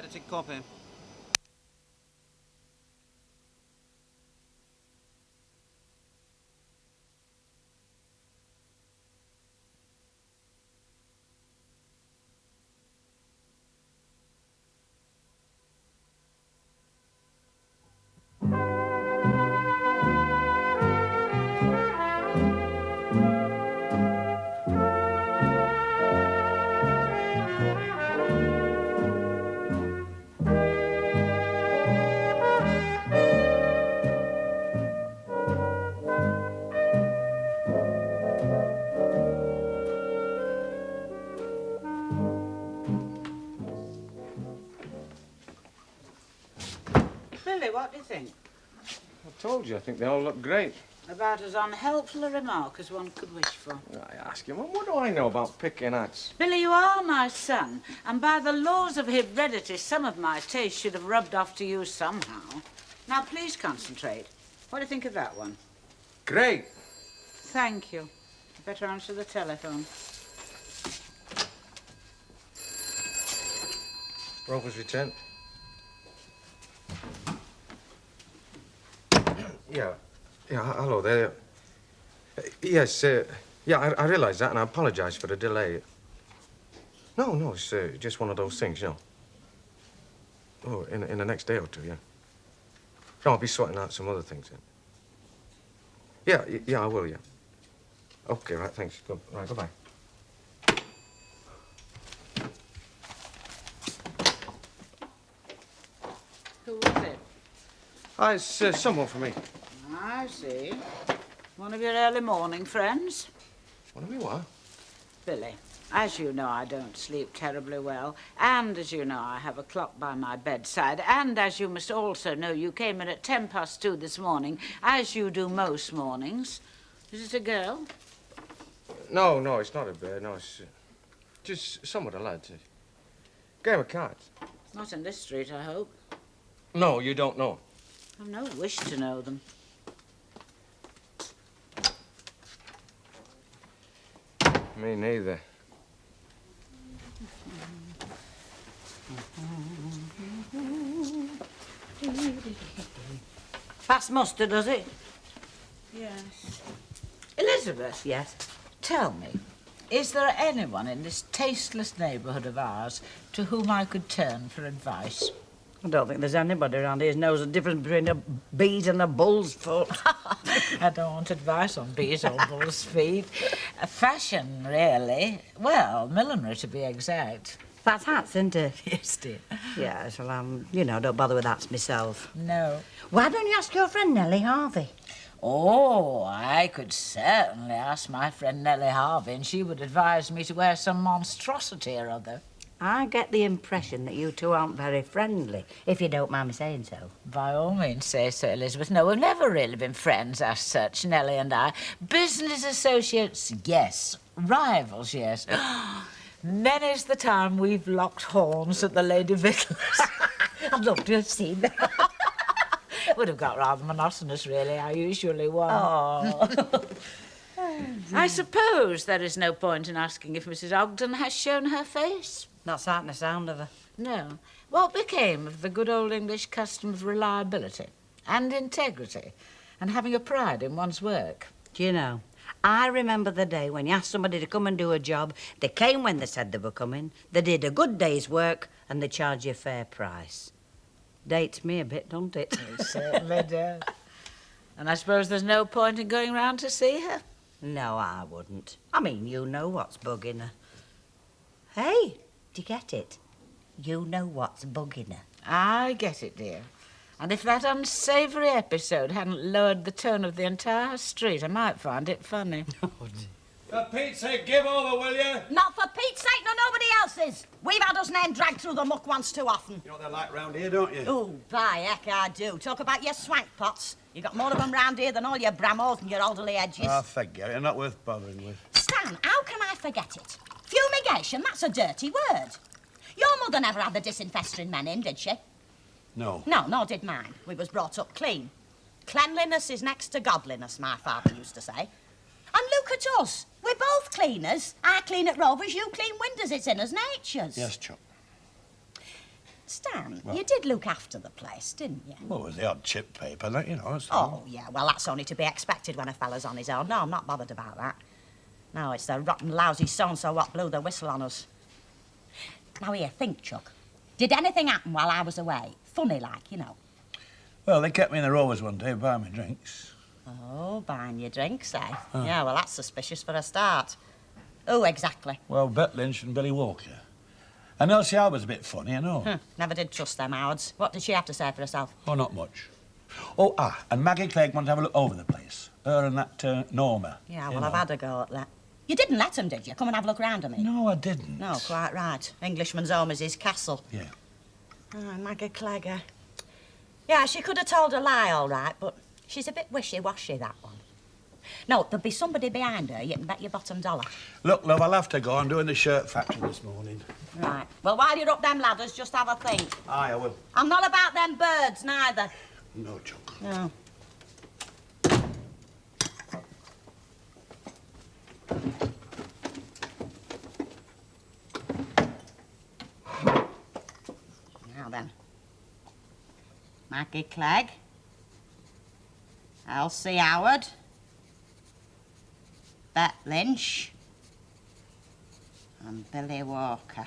Phonetic copy. What do you think? I told you, I think they all look great. About as unhelpful a remark as one could wish for. I ask you, what do I know about picking hats? Billy, you are my son, and by the laws of heredity, some of my taste should have rubbed off to you somehow. Now, please concentrate. What do you think of that one? Great. Thank you. Better answer the telephone. Rovers returned. Yeah, hello there. Yes, I realise that, and I apologise for the delay. No, it's just one of those things, you know. Oh, in the next day or two, yeah. No, I'll be sorting out some other things then. Yeah, I will, yeah. Okay, right, thanks. Good. Right, goodbye. Who was it? It's someone for me. I see. One of your early morning friends? One of me what? Billy, as you know, I don't sleep terribly well, and as you know, I have a clock by my bedside, and as you must also know, you came in at 2:10 this morning, as you do most mornings. Is it a girl? No, it's not a bird. No, it's just some of the lads. Game of cards. Not in this street, I hope. No, you don't know. I've no wish to know them. Me neither. Fast mustard, does it? Yes. Elizabeth? Yes? Tell me, is there anyone in this tasteless neighbourhood of ours to whom I could turn for advice? I don't think there's anybody around here who knows the difference between a bee's and a bull's foot. I don't want advice on bees or bull's feet. Fashion, really. Well, millinery, to be exact. That's hats, isn't it? Yes, dear. Yes, well, don't bother with hats myself. No. Why don't you ask your friend Nellie Harvey? Oh, I could certainly ask my friend Nellie Harvey, and she would advise me to wear some monstrosity or other. I get the impression that you two aren't very friendly, if you don't mind me saying so. By all means say so, Elizabeth. No, we've never really been friends as such, Nellie and I. Business associates, yes. Rivals, yes. Many's the time we've locked horns at the Lady Vickers. I'd love to have seen that. Would have got rather monotonous, really. I usually won. Oh. I suppose there is no point in asking if Mrs. Ogden has shown her face? Not certain the sound of her. No. What became of the good old English custom of reliability and integrity and having a pride in one's work? Do you know, I remember the day when you asked somebody to come and do a job, they came when they said they were coming, they did a good day's work and they charged you a fair price. Dates me a bit, don't it? It certainly does. And I suppose there's no point in going round to see her? No, I wouldn't. I mean, you know what's bugging her. Hey, do you get it? You know what's bugging her. I get it, dear. And if that unsavoury episode hadn't lowered the tone of the entire street, I might find it funny. For Pete's sake, give over, will you? Not for Pete's sake, nor nobody else's. We've had us name dragged through the muck once too often. You know what they're like round here, don't you? Oh, by heck I do. Talk about your swank pots. You got more of them round here than all your Bramos and your elderly edges. Oh, forget it. They're not worth bothering with. Stan, how can I forget it? Fumigation, that's a dirty word. Your mother never had the disinfesting men in, did she? No. No, nor did mine. We was brought up clean. Cleanliness is next to godliness, my father used to say. And look at us. We're both cleaners. I clean at Rovers, you clean windows. It's in us natures. Yes, Chuck. Stan, you did look after the place, didn't you? Well, it was the odd chip paper, that, you know. So. Oh, yeah, well, that's only to be expected when a fella's on his own. No, I'm not bothered about that. No, it's the rotten, lousy so-and-so what blew the whistle on us. Now, here, think, Chuck. Did anything happen while I was away? Funny like, you know. Well, they kept me in the Rovers one day buying me drinks. Oh, buying you drinks, eh? Oh. Yeah, well, that's suspicious for a start. Who exactly? Well, Bet Lynch and Billy Walker. And Elsie was a bit funny, I know. Never did trust them Howards. What did she have to say for herself? Oh, not much. Oh, and Maggie Clegg wanted to have a look over the place. Her and that Norma. Yeah, well, I've had a go at that. You didn't let them, did you? Come and have a look round at me. No, I didn't. No, quite right. Englishman's home is his castle. Yeah. Oh, Maggie Clegg. Yeah, she could have told a lie, all right, but she's a bit wishy-washy, that one. No, there'll be somebody behind her, you can bet your bottom dollar. Look, love, I'll have to go. I'm doing the shirt factory this morning. Right. Well, while you're up them ladders, just have a think. Aye, I will. I'm not about them birds, neither. No, Chuck. No. Now then. Maggie Clegg. Elsie Howard. Bet Lynch. And Billy Walker.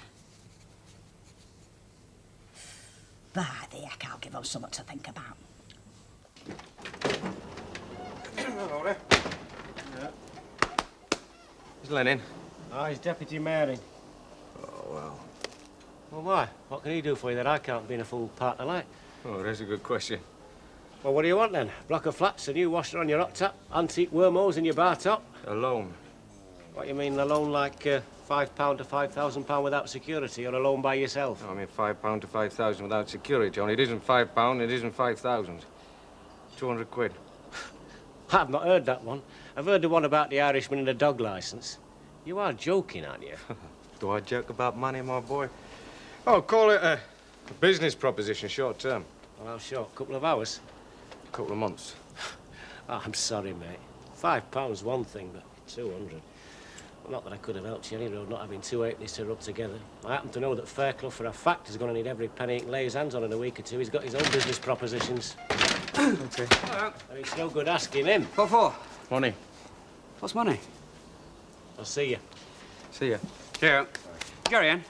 By the heck, I'll give them something to think about. Hello there. Yeah. Is Lenin? Ah, he's Deputy Mary. Oh, well. Well, why? What can he do for you that I can't be in a full partner like? Oh, that's a good question. Well, what do you want then? A block of flats, a new washer on your hot tap, antique wormholes in your bar top? A loan. What, you mean a loan like £5 to £5,000 without security, or a loan by yourself? No, I mean £5 to £5,000 without security, only it isn't £5, it isn't 5,000. 200 quid. I've not heard that one. I've heard the one about the Irishman and the dog licence. You are joking, aren't you? Do I joke about money, my boy? Oh, call it a business proposition, short term. Well, how short? Couple of hours? A couple of months. Oh, I'm sorry, mate. £5's one thing, but 200. Well, not that I could have helped you any road, not having two halfpennies to rub together. I happen to know that Fairclough, for a fact, is going to need every penny he can lay his hands on in a week or two. He's got his own business propositions. Okay. And it's no good asking him. What for? Money. What's money? I'll see you. See ya. Here. Carry on.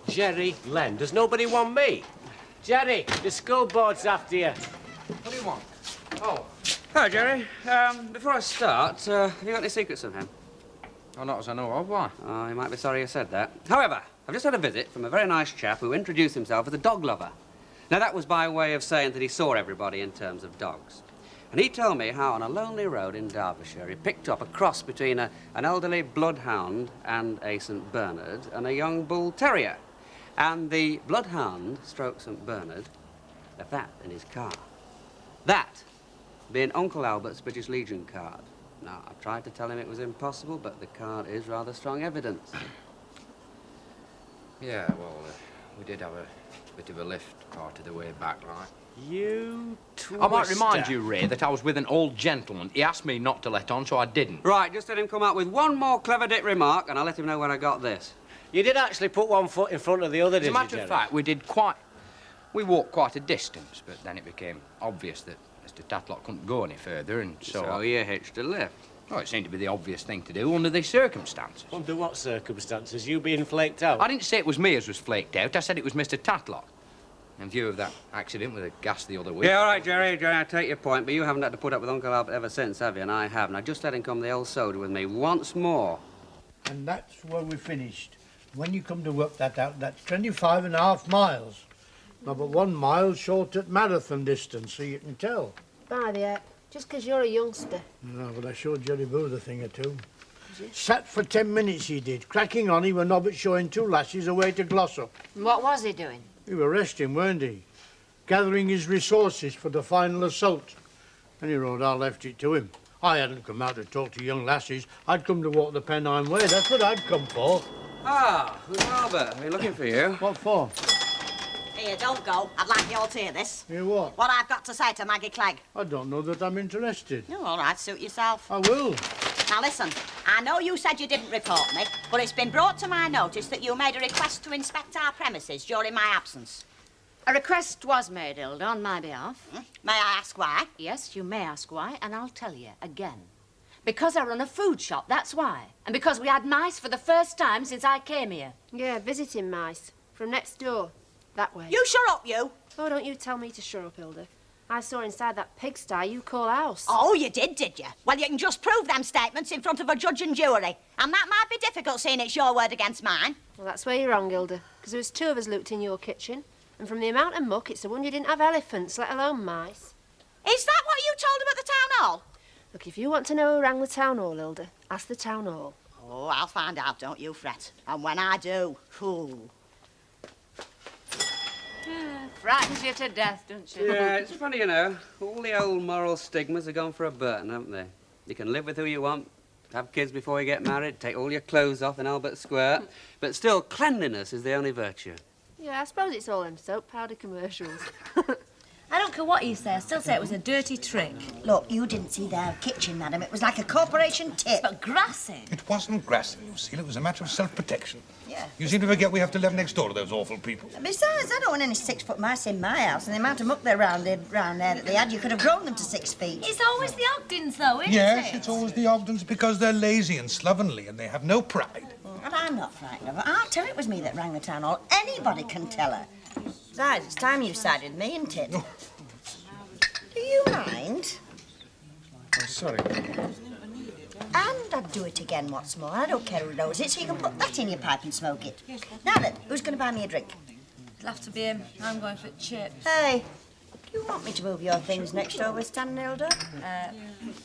Jerry Len. Does nobody want me? Jerry, the school board's after you. What do you want? Oh. Hello, Jerry. Before I start, have you got any secrets of him? Oh, not as I know of. Why? Oh, you might be sorry you said that. However, I've just had a visit from a very nice chap who introduced himself as a dog lover. Now, that was by way of saying that he saw everybody in terms of dogs. And he told me how on a lonely road in Derbyshire he picked up a cross between an elderly bloodhound and a St. Bernard and a young bull terrier. And the bloodhound, stroke St. Bernard, left that in his car. That being Uncle Albert's British Legion card. Now, I've tried to tell him it was impossible, but the card is rather strong evidence. Yeah, well, we did have a bit of a lift part of the way back, right? You twister. I might remind you, Ray, that I was with an old gentleman. He asked me not to let on, so I didn't. Right, just let him come out with one more clever dick remark, and I'll let him know where I got this. You did actually put one foot in front of the other, As did a you, matter Jerry? of fact, we walked quite a distance, but then it became obvious that Mr. Tatlock couldn't go any further, and So you hitched a lift. Oh, it seemed to be the obvious thing to do under these circumstances. Under what circumstances? You being flaked out? I didn't say it was me as was flaked out. I said it was Mr. Tatlock. In view of that accident with the gas the other week. Yeah, all right, Jerry, I take your point, but you haven't had to put up with Uncle Albert ever since, have you? And I have. Now, just let him come the old soda with me once more. And that's where we finished. When you come to work that out, that's 25.5 miles. Now, but 1 mile short at marathon distance, so you can tell. By the heck, just 'cause you're a youngster. No, but I showed Jerry Booth a thing or two. Sat for 10 minutes he did, cracking on. He were nobbut showing 2 lasses away to Glossop. And what was he doing? He were resting, weren't he? Gathering his resources for the final assault. Any road, I left it to him. I hadn't come out to talk to young lassies. I'd come to walk the Pennine Way. That's what I'd come for. Ah, Uncle Albert, I've been looking for you. What for? Here, don't go. I'd like you all to hear this. Hear what? What I've got to say to Maggie Clegg. I don't know that I'm interested. Oh, all right, suit yourself. I will. Now, listen, I know you said you didn't report me, but it's been brought to my notice that you made a request to inspect our premises during my absence. A request was made, Hilda, on my behalf. May I ask why? Yes, you may ask why, and I'll tell you again. Because I run a food shop, that's why. And because we had mice for the first time since I came here. Yeah, visiting mice. From next door. That way. You shut up, you! Oh, don't you tell me to shut up, Hilda. I saw inside that pigsty you call house. Oh, you did you? Well, you can just prove them statements in front of a judge and jury. And that might be difficult, seeing it's your word against mine. Well, that's where you're wrong, Hilda. Because there was 2 of us looked in your kitchen. And from the amount of muck, it's a wonder you didn't have elephants, let alone mice. Is that what you told him at the town hall? Look, if you want to know who rang the town hall, Hilda, ask the town hall. Oh, I'll find out, don't you fret. And when I do, ooh. Frightens you to death, don't you? Yeah, it's funny, you know. All the old moral stigmas have gone for a burn, haven't they? You can live with who you want, have kids before you get married, take all your clothes off in Albert Square, but still, cleanliness is the only virtue. Yeah, I suppose it's all them soap powder commercials. I don't care what you say, I still say it was a dirty trick. Look, you didn't see their kitchen, madam. It was like a corporation tip. But grassing. It wasn't grassing, Lucille. It was a matter of self-protection. Yeah. You seem to forget we have to live next door to those awful people. Besides, I don't want any 6-foot mice in my house, and the amount of muck they're round there that they had, you could have grown them to 6 feet. It's always the Ogdens, though, isn't it? Yes, it's always the Ogdens because they're lazy and slovenly and they have no pride. And I'm not frightened of her. I'll tell it was me that rang the town hall. Anybody can tell her. Besides, it's time you sided with me, isn't it? Oh. Do you mind? Oh, sorry. And I'd do it again once more. I don't care who knows it, so you can put that in your pipe and smoke it. Now then, who's going to buy me a drink? It'll have to be him. I'm going for chips. Hey, do you want me to move your things next door with Stan, Hilda?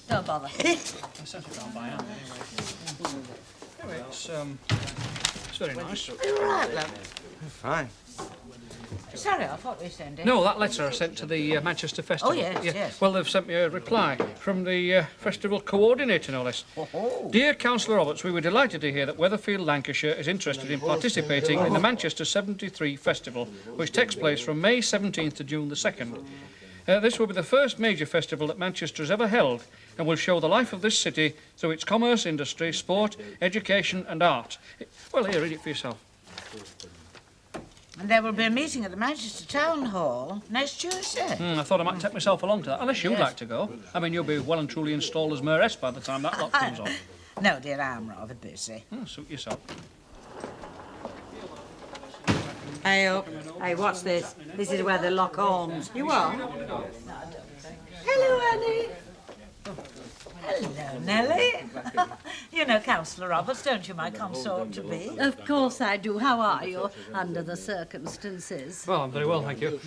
Don't bother. It's very nice. Are you all right, love? Fine. Sorry, I thought we sent it. No, that letter I sent to the Manchester Festival. Oh, yes, yes. Well, they've sent me a reply from the festival coordinator, no less. Dear Councillor Roberts, we were delighted to hear that Weatherfield, Lancashire is interested in participating in the Manchester 73 Festival, which takes place from May 17th to June the 2nd. This will be the first major festival that Manchester has ever held and will show the life of this city through its commerce, industry, sport, education and art. Well, here, read it for yourself. And there will be a meeting at the Manchester Town Hall next Tuesday. I thought I might take myself along to that, unless you'd Yes. like to go. I mean, you'll be well and truly installed as mayoress by the time that lot comes on. No, dear, I'm rather busy. Suit yourself. Hey, up. Hey, what's this? This is where they lock horns. You are? Hello, Annie. Hello, Nellie. You know Councillor Roberts, don't you, my consort-to-be? Of course I do. How are you, under the circumstances? Well, I'm very well, thank you.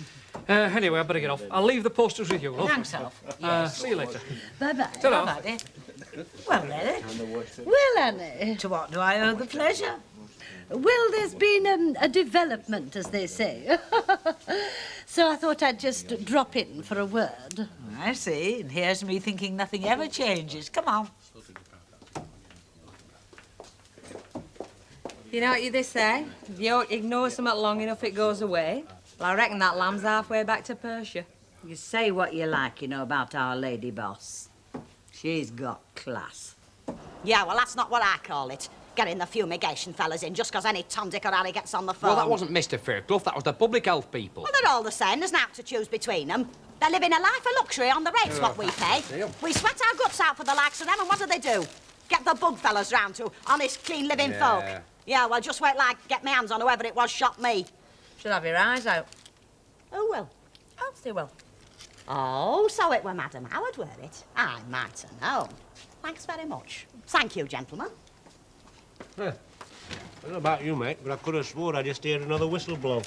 Anyway, I'd better get off. I'll leave the posters with you, love. Thanks, Alf. Yes. See you later. Bye-bye. Ta-ra. Bye, dear. Well, Nellie, Well, Annie, to what do I owe the pleasure? well, there's been a development, as they say. So I thought I'd just drop in for a word. I see, and here's me thinking nothing ever changes. Come on. You know what they say? If you ignore something long enough, it goes away. Well, I reckon that lamb's halfway back to Persia. You say what you like, you know, about our lady boss. She's got class. Yeah, well, that's not what I call it. Getting the fumigation fellas in just 'cause any Tom, Dick or Harry gets on the phone. Well, that wasn't Mr. Fairclough, that was the public health people. Well, they're all the same. There's not to choose between them. They're living a life of luxury on the rates what we pay. We sweat our guts out for the likes of them, and what do? Get the bug fellas round to honest, clean-living folk. Yeah, well, just wait till I get my hands on whoever it was shot me. Should have your eyes out. Who will? Elsie will. Oh, so it were Madam Howard, were it? I might have known. Thanks very much. Thank you, gentlemen. I don't know about you, mate, but I could have swore I just heard another whistle blow.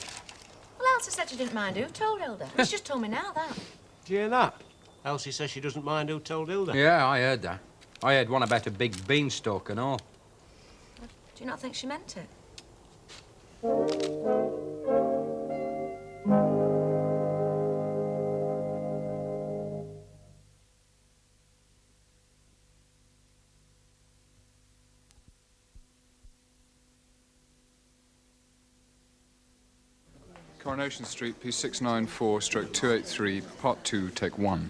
Well, Elsie said she didn't mind who told Hilda. She's just told me now, that. Do you hear that? Elsie says she doesn't mind who told Hilda. Yeah, I heard that. I heard one about a big beanstalk and all. Do you not think she meant it? Coronation Street, P694/283, Part 2, Take 1.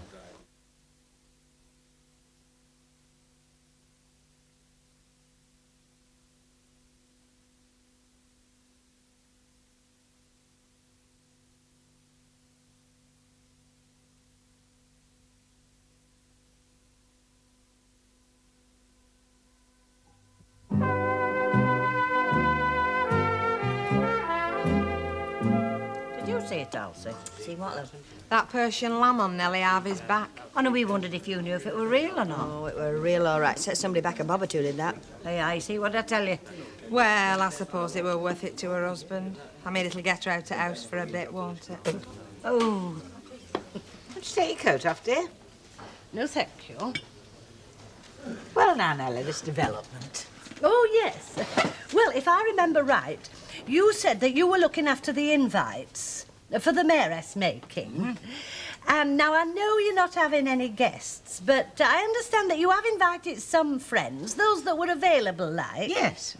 see it, Elsie. See what, love? That Persian lamb on Nellie Harvey's back. I know we wondered if you knew if it were real or not. Oh, it were real, all right. Set somebody back a bob or two did that. Hey, I see what I tell you. Well, I suppose it were worth it to her husband. I mean, it'll get her out of house for a bit, won't it? Oh. Would you take your coat off, dear? No, thank you. Well, now, Nellie, this development. Oh, yes. Well, if I remember right, you said that you were looking after the invites for the mayoress making. And now I know you're not having any guests, but I understand that you have invited some friends, those that were available, like. Yes.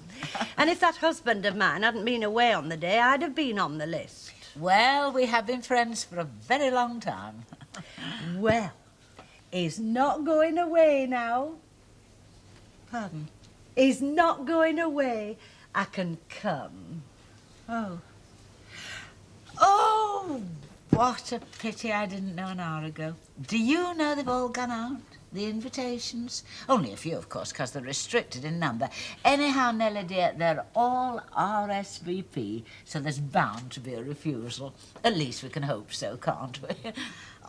And if that husband of mine hadn't been away on the day, I'd have been on the list. Well, we have been friends for a very long time. Well, he's not going away now. Pardon? He's not going away. I can come. Oh. Oh, what a pity I didn't know an hour ago. Do you know they've all gone out, the invitations? Only a few, of course, because they're restricted in number. Anyhow, Nellie, dear, they're all RSVP, so there's bound to be a refusal. At least we can hope so, can't we?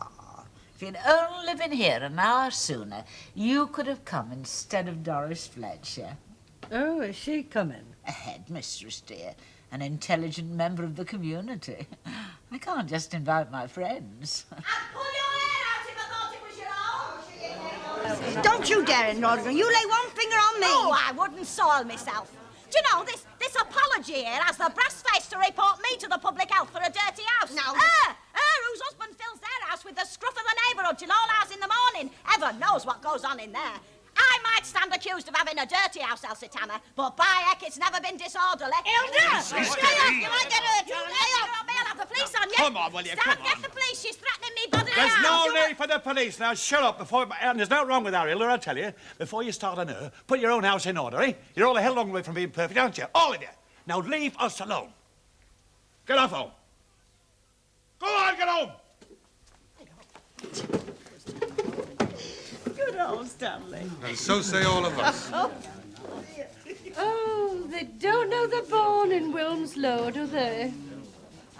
Oh, if you'd only been here an hour sooner, you could have come instead of Doris Fletcher. Oh, is she coming? A headmistress, dear. An intelligent member of the community. I can't just invite my friends. Don't you dare, Norma. You lay one finger on me. Oh, I wouldn't soil myself. Do you know, this apology here has the brass face to report me to the public health for a dirty house. Now, her whose husband fills their house with the scruff of the neighbourhood till all hours in the morning. Heaven knows what goes on in there. I might stand accused of having a dirty house, Elsie Tanner, but by heck, it's never been disorderly. Hilda! Stay off! You might get hurt. I'll have the police on you. Come on, will you? Stop, Come on. get the police. She's threatening me bodily There's harm. no need for the police. Now, shut up before... And there's no wrong with her, Hilda, I tell you. Before you start on her, put your own house in order, eh? You're all a hell long way from being perfect, aren't you? All of you. Now, leave us alone. Get off home. Go on, get home. Good old Stanley. And so say all of us. Oh, they don't know the born in Wilmslow, do they?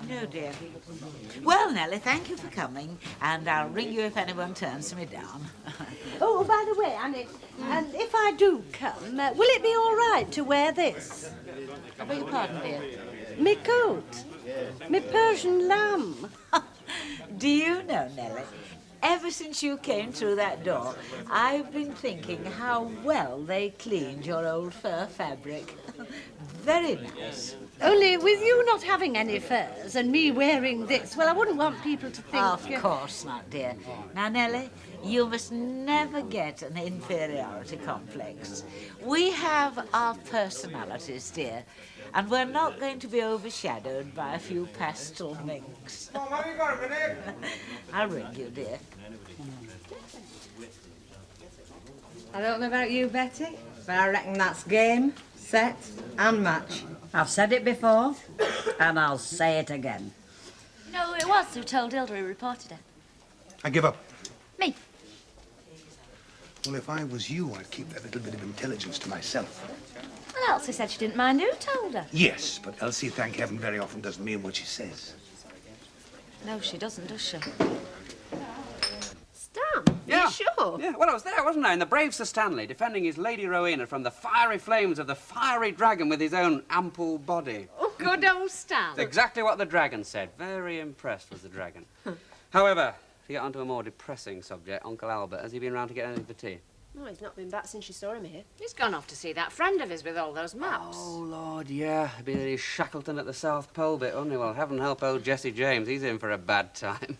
No, dear. Well, Nellie, thank you for coming, and I'll ring you if anyone turns me down. Oh, by the way, Annie, and if I do come, will it be all right to wear this? I beg your pardon, dear. Me coat. Me Persian lamb. Do you know, Nellie, ever since you came through that door, I've been thinking how well they cleaned your old fur fabric. Very nice. Only with you not having any furs and me wearing this, well, I wouldn't want people to think... Of course not, dear. Now, Nellie, you must never get an inferiority complex. We have our personalities, dear, and we're not going to be overshadowed by a few pastel minks. Mum, have you got a minute? I'll ring you, dear. I don't know about you, Betty, but I reckon that's game, set and match. I've said it before, and I'll say it again. No, it was who told Hilda he reported her. I give up. Me. Well, if I was you, I'd keep that little bit of intelligence to myself. Well, Elsie said she didn't mind who told her. Yes, but Elsie, thank heaven, very often doesn't mean what she says. No, she doesn't, does she? Stan, Yeah. you sure? Yeah, well, I was there, wasn't I? And the brave Sir Stanley defending his Lady Rowena from the fiery flames of the fiery dragon with his own ample body. Oh, good old Stan. It's exactly what the dragon said. Very impressed was the dragon. However, to get onto a more depressing subject, Uncle Albert, has he been round to get anything for tea? No, he's not been back since you saw him here. He's gone off to see that friend of his with all those maps. Oh, Lord, yeah. He'd be at Shackleton at the South Pole bit, wouldn't he? Well, heaven help old Jesse James. He's in for a bad time.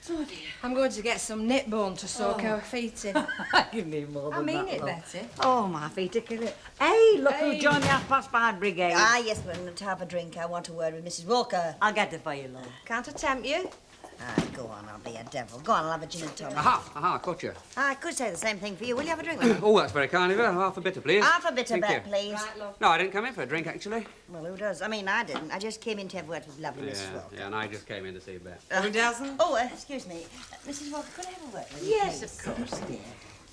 Oh, dear. I'm going to get some knit bone to soak our feet in. You need more I than mean that, it, love. Betty. Oh, my feet are killing. Hey, look Hey. who joined the half-past-5 brigade. Ah, yes, we're to have a drink. I want a word with Mrs. Walker. I'll get it for you, love. Can't I tempt you? Ah, go on, I'll be a devil. Go on, I'll have a gin and tonic. Aha, caught you. I could say the same thing for you. Will you have a drink with me? Oh, that's very kind of you. Half a bitter, please. Half a bit of Thank bet, you. please. Right, love. No, I didn't come in for a drink, actually. Well, who does? I mean, I didn't. I just came in to have words with lovely Mrs. Walker. Yeah, and I just came in to see Beth. Who doesn't? Oh, excuse me. Mrs. Walker, could I have a word with you? Yes, please? of course, dear.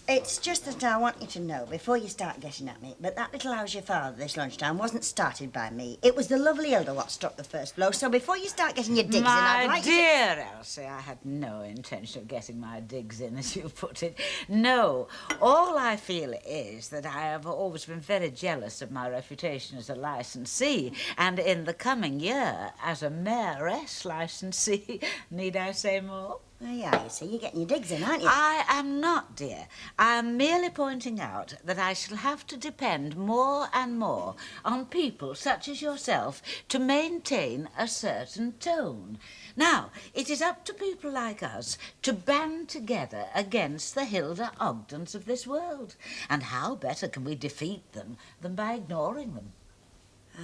It's just that I want you to know, before you start getting at me, but that little how's your father this lunchtime wasn't started by me. It was the lovely Hilda what struck the first blow, so before you start getting your digs in, I'd My like you to... dear Elsie, I had no intention of getting my digs in, as you put it. No, all I feel is that I have always been very jealous of my reputation as a licensee, and in the coming year, as a mayoress licensee. Need I say more? Oh, yeah, you see, you're getting your digs in, aren't you? I am not, dear. I am merely pointing out that I shall have to depend more and more on people such as yourself to maintain a certain tone. Now, it is up to people like us to band together against the Hilda Ogdens of this world. And how better can we defeat them than by ignoring them?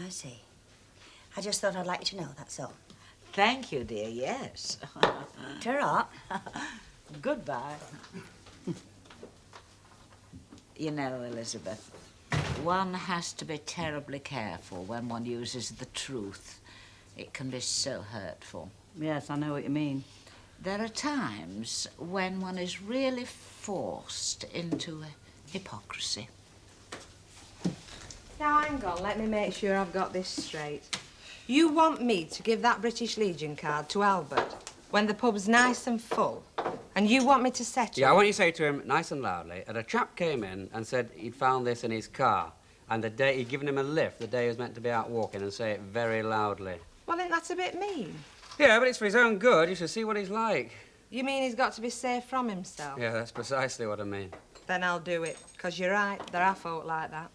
I see. I just thought I'd like you to know, that's all. Thank you, dear, yes. Ta-ra. Goodbye. You know, Elizabeth, one has to be terribly careful when one uses the truth. It can be so hurtful. Yes, I know what you mean. There are times when one is really forced into hypocrisy. Now, hang on, let me make sure I've got this straight. You want me to give that British Legion card to Albert when the pub's nice and full, and you want me to settle? Yeah, I want you to say to him, nice and loudly, that a chap came in and said he'd found this in his car, and the day he'd given him a lift the day he was meant to be out walking, and say it very loudly. Well, ain't that a bit mean? Yeah, but it's for his own good. You should see what he's like. You mean he's got to be safe from himself? Yeah, that's precisely what I mean. Then I'll do it, 'cause you're right, there are folk like that.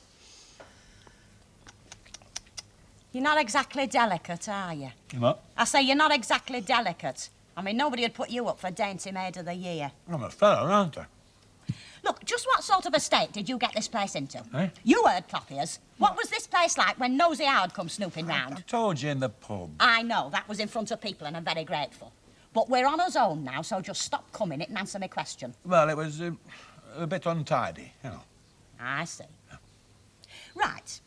You're not exactly delicate, are you? What? I say you're not exactly delicate. I mean, nobody would put you up for Dainty Maid of the Year. I'm a fellow, aren't I? Look, just what sort of a state did you get this place into? Eh? You heard Clothiers. What was this place like when Nosy Howard come snooping I round? told you in the pub. I know, that was in front of people and I'm very grateful. But we're on us own now, so just stop coming it and answer my question. Well, it was a bit untidy, you know. I see. Right.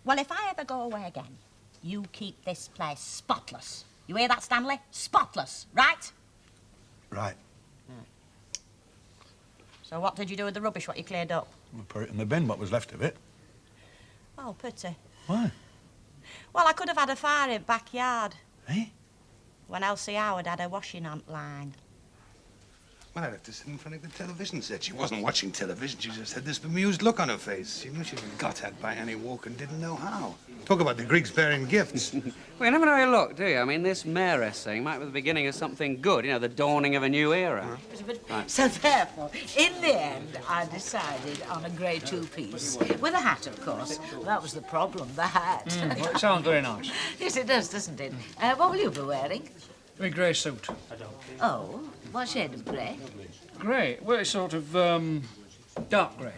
Well, if I ever go away again, you keep this place spotless. You hear that, Stanley? Spotless, right? Right. So what did you do with the rubbish, what you cleared up? We'll put it in the bin, what was left of it. Oh, pity. Why? Well, I could have had a fire in backyard. Eh? When Elsie Howard had her washing ant line. Well, I'd have to sit in front of the television set. She wasn't watching television. She just had this bemused look on her face. She knew she'd been got at by Annie Walker and didn't know how. Talk about the Greeks bearing gifts. Well, you never know how you look, do you? I mean, this mayoress thing might be the beginning of something good, you know, the dawning of a new era. Right. So therefore, in the end, I decided on a grey two-piece. With a hat, of course. That was the problem, the hat. Well, it sounds very nice. Yes, it does, doesn't it? What will you be wearing? A grey suit. Oh, what shade of grey? Grey? Well, it's sort of, dark grey.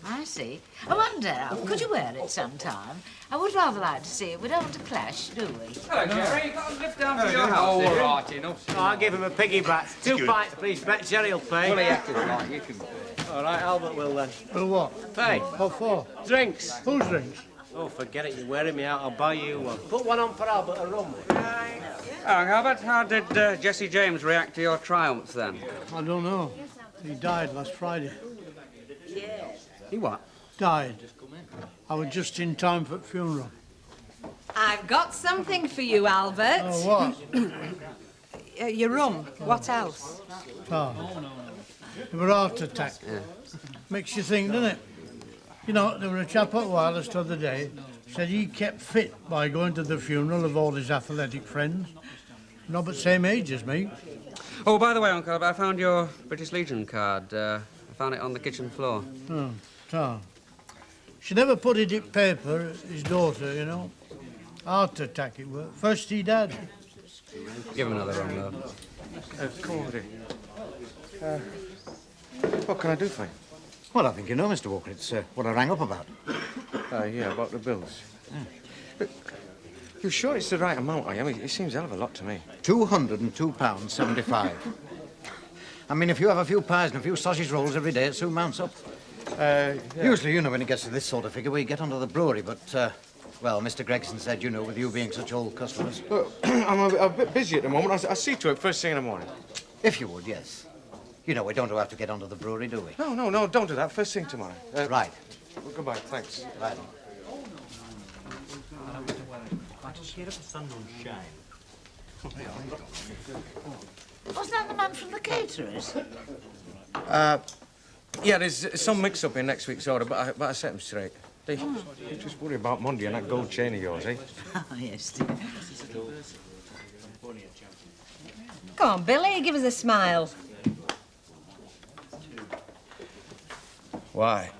I see. I wonder, could you wear it sometime? I would rather like to see it. We don't want to clash, do we? Hello, Jerry. You've got a lift down to your house. Oh, here. all right, enough. Oh, I'll give him a piggyback. 2 pints, please. Bet Jerry'll pay. Well, he acted right. You can... All right, Albert will then. Well, what? Pay. What for? Drinks. Whose drinks? Oh, forget it. You're wearing me out. I'll buy you one. Put one on for Albert, a rum. Albert, how did Jesse James react to your triumphs then? I don't know. He died last Friday. He what? Died. I was just in time for the funeral. I've got something for you, Albert. Oh, what? Your rum. What else? Oh. It was a heart attack. Yeah. Makes you think, doesn't it? You know, there was a chap at Wireless the other day said he kept fit by going to the funeral of all his athletic friends. Not but same age as me. Oh, by the way, Uncle Albert, I found your British Legion card. I found it on the kitchen floor. Oh, so. She never put it in paper, his daughter, you know. Heart attack it was. First he died. Give him another rum, love. Cordy. What can I do for you? Well, I think you know, Mr. Walker. It's what I rang up about. Yeah, about the bills. But you sure it's the right amount, are you? I mean, it seems a hell of a lot to me. £202.75. I mean, if you have a few pies and a few sausage rolls every day, it soon mounts up. Yeah. Usually, you know, when it gets to this sort of figure, we get onto the brewery, but, well, Mr. Gregson said, you know, with you being such old customers. Look, I'm a bit busy at the moment. I'll see to it first thing in the morning. If you would, yes. You know, we don't have to get onto the brewery, do we? No, don't do that. First thing tomorrow. Right. Well, goodbye, thanks. Right. Wasn't that the man from the caterers? Yeah, there's some mix-up in next week's order, but I set him straight. You just worry about Monday and that gold chain of yours, eh? Oh, yes, dear. Come on, Billy, give us a smile. Why?